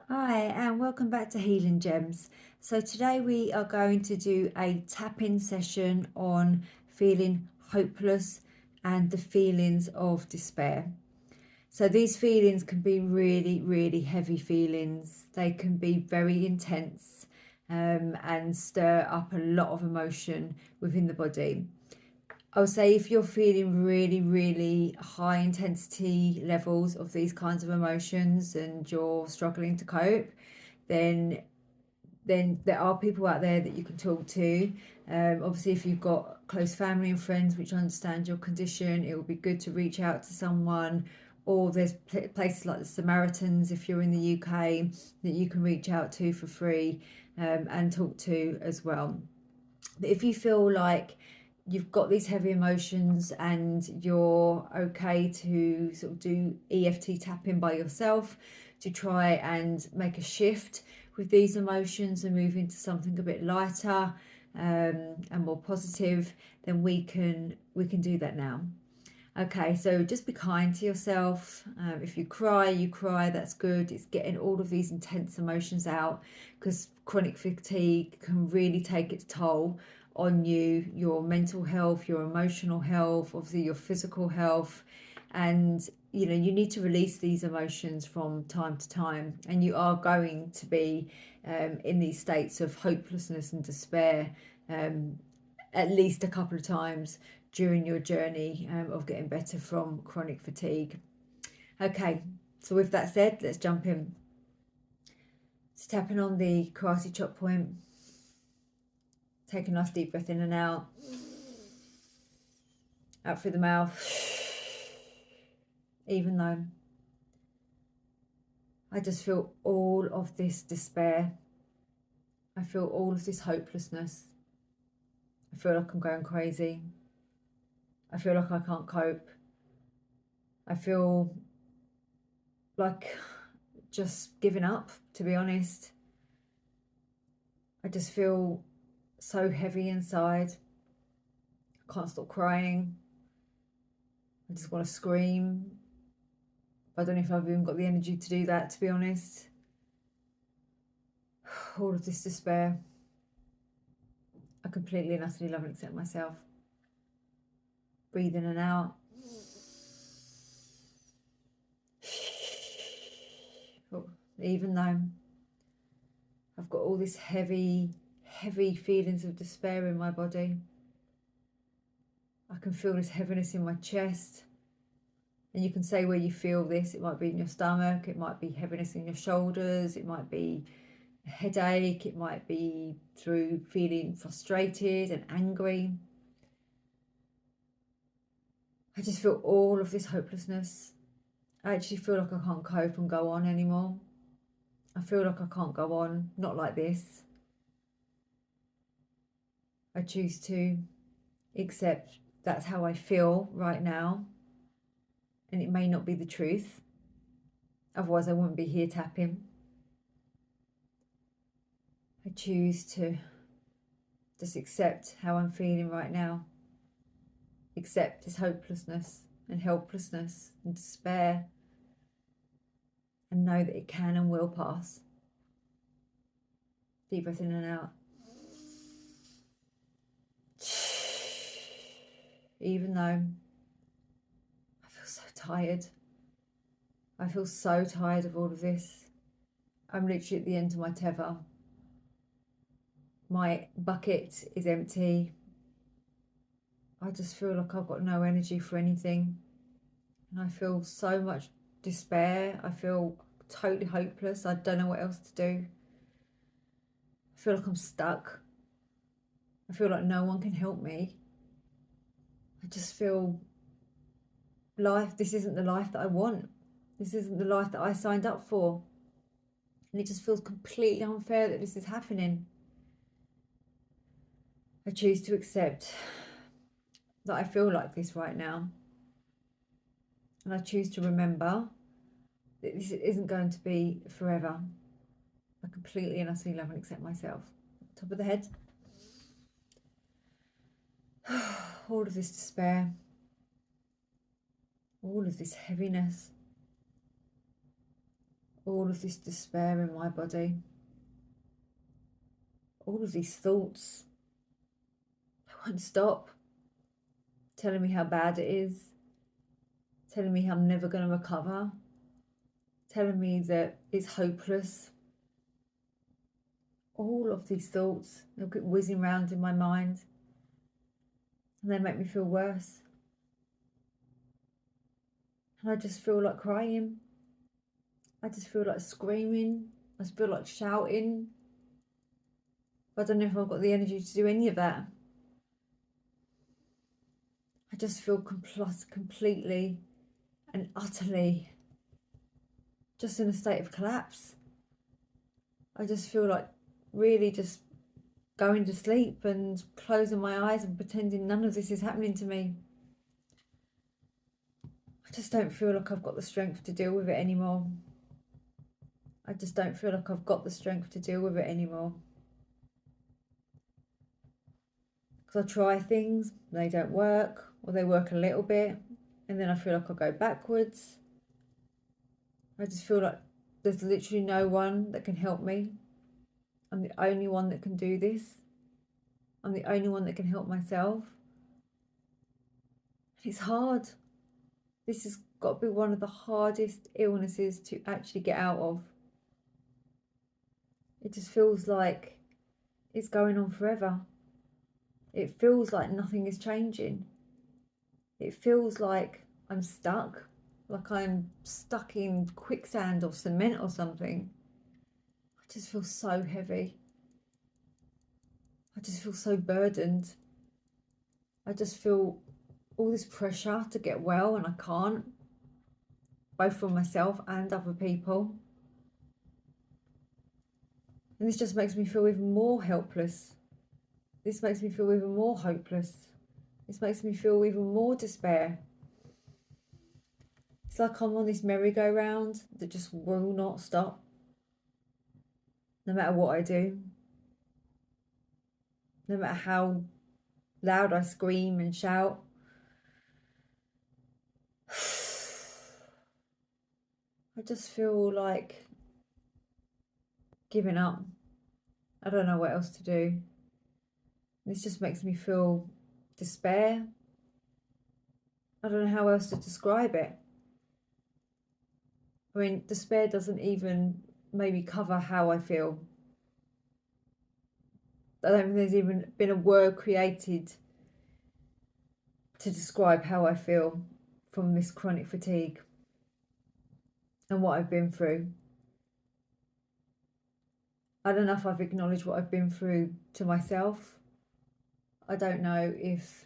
Hi, and welcome back to Healing Gems. So, today we are going to do a tap in session on feeling hopeless and the feelings of despair. So, these feelings can be really, really heavy feelings, they can be very intense and stir up a lot of emotion within the body. I would say if you're feeling really, really high intensity levels of these kinds of emotions and you're struggling to cope, then there are people out there that you can talk to. Obviously, if you've got close family and friends which understand your condition, it would be good to reach out to someone. Or there's places like the Samaritans, if you're in the UK, that you can reach out to for free and talk to as well. But if you feel like you've got these heavy emotions and you're okay to sort of do EFT tapping by yourself to try and make a shift with these emotions and move into something a bit lighter and more positive, then we can do that now. Okay, so just be kind to yourself. If you cry, you cry, that's good. It's getting all of these intense emotions out because chronic fatigue can really take its toll on you, your mental health, your emotional health, obviously your physical health. And you need to release these emotions from time to time. And you are going to be in these states of hopelessness and despair at least a couple of times during your journey of getting better from chronic fatigue. Okay, so with that said, let's jump in. So tapping on the karate chop point, take a nice deep breath in and out through the mouth. Even though I just feel all of this despair, I feel all of this hopelessness. I feel like I'm going crazy. I feel like I can't cope. I feel like just giving up, to be honest. I just feel so heavy inside. I can't stop crying. I just want to scream. I don't know if I've even got the energy to do that, to be honest. All of this despair. I completely and utterly love and accept myself. Breathe in and out. Even though I've got all this heavy, heavy feelings of despair in my body, I can feel this heaviness in my chest. And you can say where you feel this. It might be in your stomach, it might be heaviness in your shoulders, it might be a headache, it might be through feeling frustrated and angry. I just feel all of this hopelessness. I actually feel like I can't cope and go on anymore. I feel like I can't go on, not like this. I choose to accept that's how I feel right now, and it may not be the truth. Otherwise, I wouldn't be here tapping. I choose to just accept how I'm feeling right now. Accept this hopelessness and helplessness and despair, and know that it can and will pass. Deep breath in and out. Even though I feel so tired. I feel so tired of all of this. I'm literally at the end of my tether. My bucket is empty. I just feel like I've got no energy for anything. And I feel so much despair. I feel totally hopeless. I don't know what else to do. I feel like I'm stuck. I feel like no one can help me. I just feel this isn't the life that I want. This isn't the life that I signed up for. And it just feels completely unfair that this is happening. I choose to accept that I feel like this right now. And I choose to remember that this isn't going to be forever. I completely and utterly love and accept myself. Top of the head. All of this despair, all of this heaviness, all of this despair in my body, all of these thoughts that won't stop, telling me how bad it is, telling me I'm never going to recover, telling me that it's hopeless. All of these thoughts, they'll keep whizzing round in my mind and they make me feel worse. And I just feel like crying. I just feel like screaming. I just feel like shouting. I don't know if I've got the energy to do any of that. I just feel completely and utterly just in a state of collapse. I just feel like really just going to sleep and closing my eyes and pretending none of this is happening to me. I just don't feel like I've got the strength to deal with it anymore. I just don't feel like I've got the strength to deal with it anymore. Because I try things, they don't work, or they work a little bit, and then I feel like I go backwards. I just feel like there's literally no one that can help me. I'm the only one that can do this. I'm the only one that can help myself. It's hard. This has got to be one of the hardest illnesses to actually get out of. It just feels like it's going on forever. It feels like nothing is changing. It feels like I'm stuck in quicksand or cement or something. I just feel so heavy. I just feel so burdened. I just feel all this pressure to get well and I can't, both from myself and other people. And this just makes me feel even more helpless. This makes me feel even more hopeless. This makes me feel even more despair. It's like I'm on this merry-go-round that just will not stop, no matter what I do. No matter how loud I scream and shout. I just feel like giving up. I don't know what else to do. This just makes me feel despair. I don't know how else to describe it. I mean, despair doesn't even maybe cover how I feel. I don't think there's even been a word created to describe how I feel from this chronic fatigue and what I've been through. I don't know if I've acknowledged what I've been through to myself. I don't know if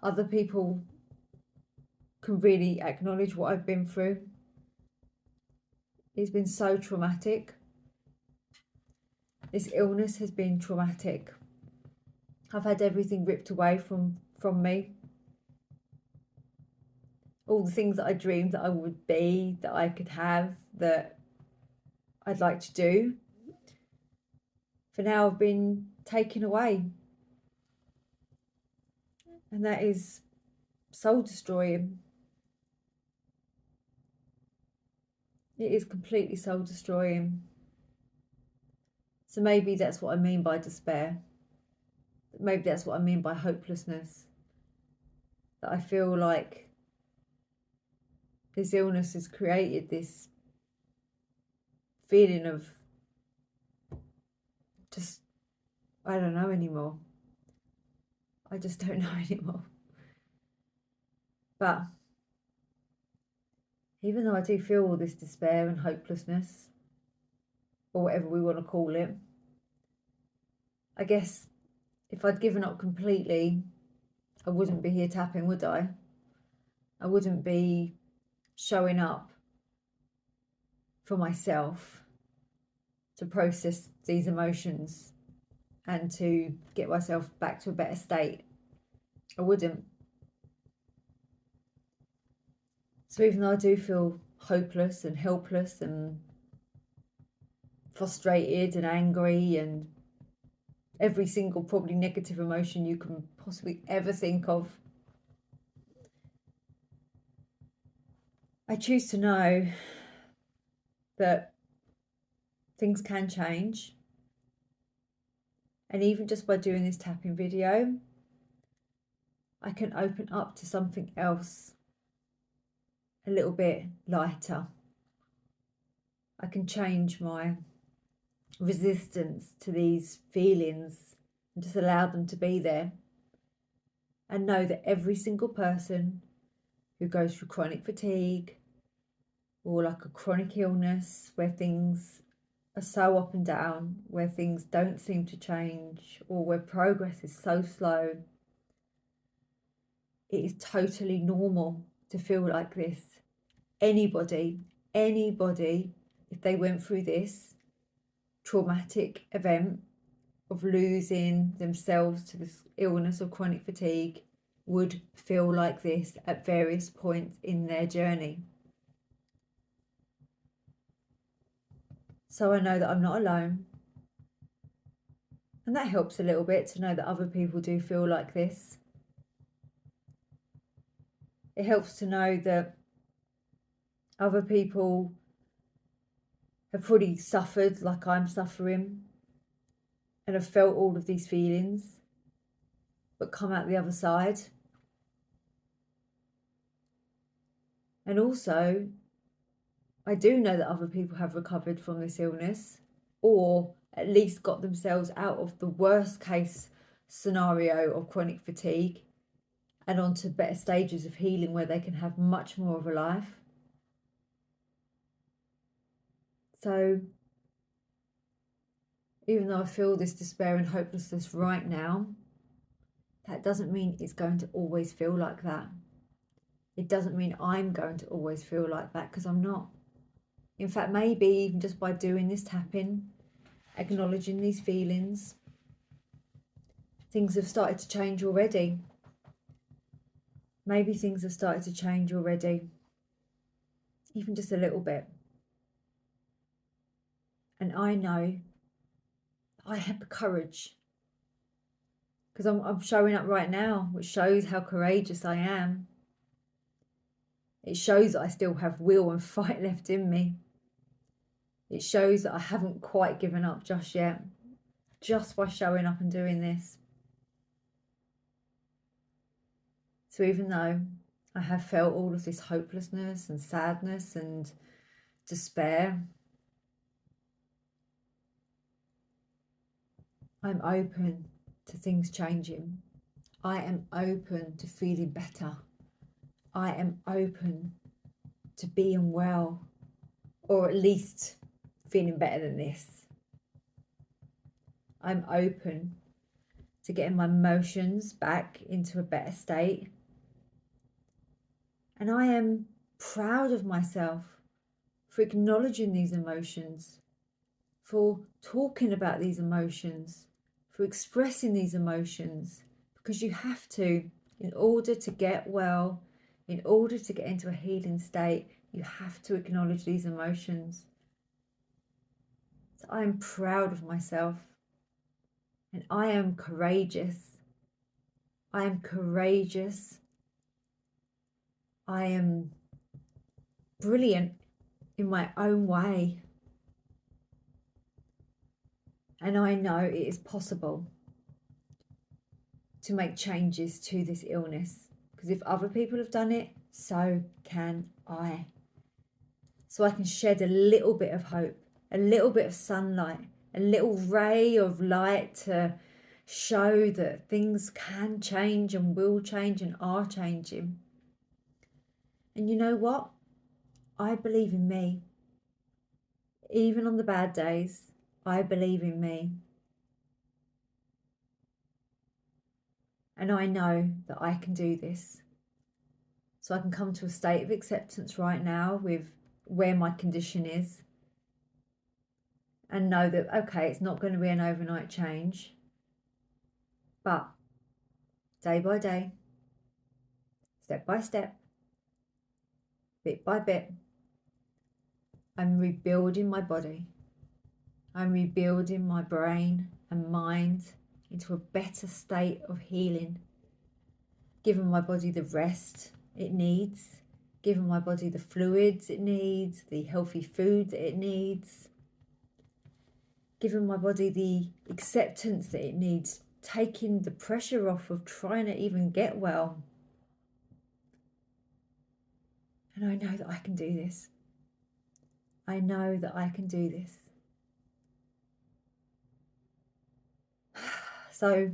other people can really acknowledge what I've been through. It's been so traumatic. This illness has been traumatic. I've had everything ripped away from me. All the things that I dreamed that I would be, that I could have, that I'd like to do, for now have been taken away. And that is soul destroying. It is completely soul destroying. So maybe that's what I mean by despair. Maybe that's what I mean by hopelessness. That I feel like this illness has created this feeling of just, I don't know anymore. I just don't know anymore. But even though I do feel all this despair and hopelessness, or whatever we want to call it, I guess if I'd given up completely, I wouldn't be here tapping, would I? I wouldn't be showing up for myself to process these emotions and to get myself back to a better state. I wouldn't. So even though I do feel hopeless and helpless and frustrated and angry and every single probably negative emotion you can possibly ever think of, I choose to know that things can change. And even just by doing this tapping video, I can open up to something else a little bit lighter. I can change my resistance to these feelings and just allow them to be there, and know that every single person who goes through chronic fatigue or like a chronic illness where things are so up and down, where things don't seem to change, or where progress is so slow, it is totally normal to feel like this. Anybody, if they went through this traumatic event of losing themselves to this illness or chronic fatigue, would feel like this at various points in their journey. So I know that I'm not alone. And that helps a little bit to know that other people do feel like this. It helps to know that other people have fully suffered like I'm suffering and have felt all of these feelings, but come out the other side. And also, I do know that other people have recovered from this illness, or at least got themselves out of the worst case scenario of chronic fatigue and onto better stages of healing where they can have much more of a life. So even though I feel this despair and hopelessness right now, that doesn't mean it's going to always feel like that. It doesn't mean I'm going to always feel like that, because I'm not. In fact, maybe even just by doing this tapping, acknowledging these feelings, things have started to change already. Maybe things have started to change already, even just a little bit. And I know I have the courage, because I'm showing up right now, which shows how courageous I am. It shows that I still have will and fight left in me. It shows that I haven't quite given up just yet, just by showing up and doing this. So even though I have felt all of this hopelessness and sadness and despair, I'm open to things changing. I am open to feeling better. I am open to being well, or at least feeling better than this. I'm open to getting my emotions back into a better state. And I am proud of myself for acknowledging these emotions, for talking about these emotions, for expressing these emotions, because you have to, in order to get well, in order to get into a healing state, you have to acknowledge these emotions. So I am proud of myself, and I am courageous. I am courageous. I am brilliant in my own way. And I know it is possible to make changes to this illness, because if other people have done it, so can I. So I can shed a little bit of hope, a little bit of sunlight, a little ray of light to show that things can change and will change and are changing. And you know what? I believe in me. Even on the bad days, I believe in me. And I know that I can do this. So I can come to a state of acceptance right now with where my condition is, and know that, okay, it's not going to be an overnight change, but day by day, step by step, bit by bit, I'm rebuilding my body. I'm rebuilding my brain and mind into a better state of healing, giving my body the rest it needs, giving my body the fluids it needs, the healthy food that it needs, giving my body the acceptance that it needs, taking the pressure off of trying to even get well. And I know that I can do this. I know that I can do this. So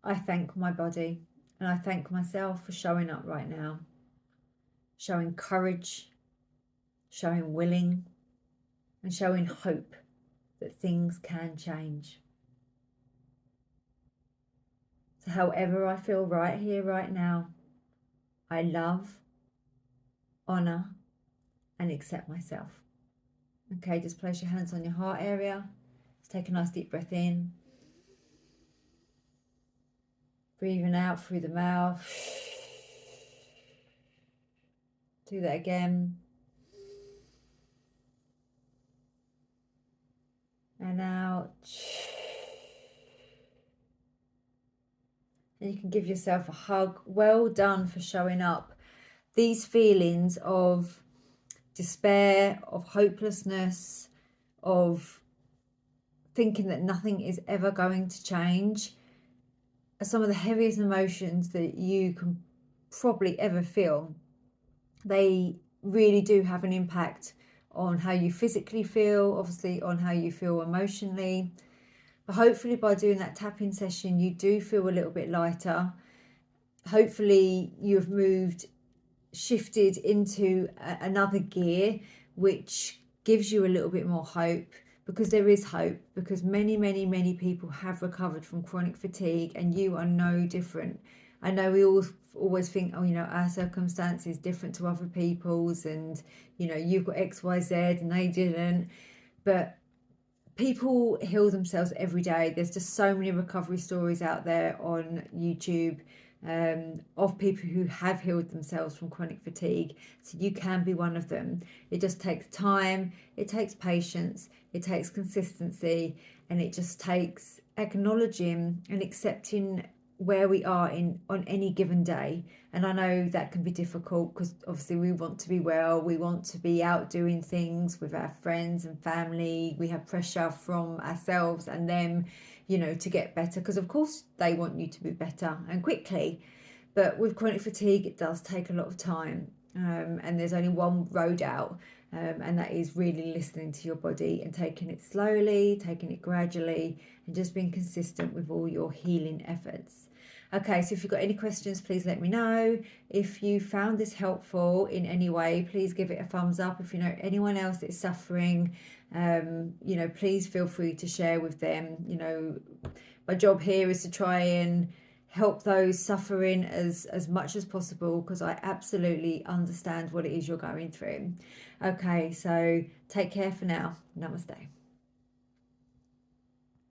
I thank my body and I thank myself for showing up right now, showing courage, showing willing, and showing hope that things can change. So however I feel right here, right now, I love, honour, and accept myself. Okay, just place your hands on your heart area. Just take a nice deep breath in. Breathing out through the mouth. Do that again. And out. And you can give yourself a hug. Well done for showing up. These feelings of despair, of hopelessness, of thinking that nothing is ever going to change are some of the heaviest emotions that you can probably ever feel. They really do have an impact on how you physically feel, obviously on how you feel emotionally. But hopefully by doing that tapping session, you do feel a little bit lighter. Hopefully you've shifted into another gear, which gives you a little bit more hope, because there is hope, because many people have recovered from chronic fatigue, and you are no different. I know we always think, oh, our circumstances different to other people's, and you've got XYZ and they didn't, but people heal themselves every day. There's just so many recovery stories out there on YouTube of people who have healed themselves from chronic fatigue. So you can be one of them. It just takes time, it takes patience, it takes consistency, and it just takes acknowledging and accepting where we are on any given day. And I know that can be difficult, because obviously we want to be well, we want to be out doing things with our friends and family, we have pressure from ourselves and them, to get better, because of course they want you to be better and quickly. But with chronic fatigue, it does take a lot of time, and there's only one road out, and that is really listening to your body and taking it slowly, taking it gradually, and just being consistent with all your healing efforts. Okay, so if you've got any questions, please let me know. If you found this helpful in any way, please give it a thumbs up. If you know anyone else that is suffering, please feel free to share with them. My job here is to try and help those suffering as much as possible, because I absolutely understand what it is you're going through. Okay, so take care for now. Namaste.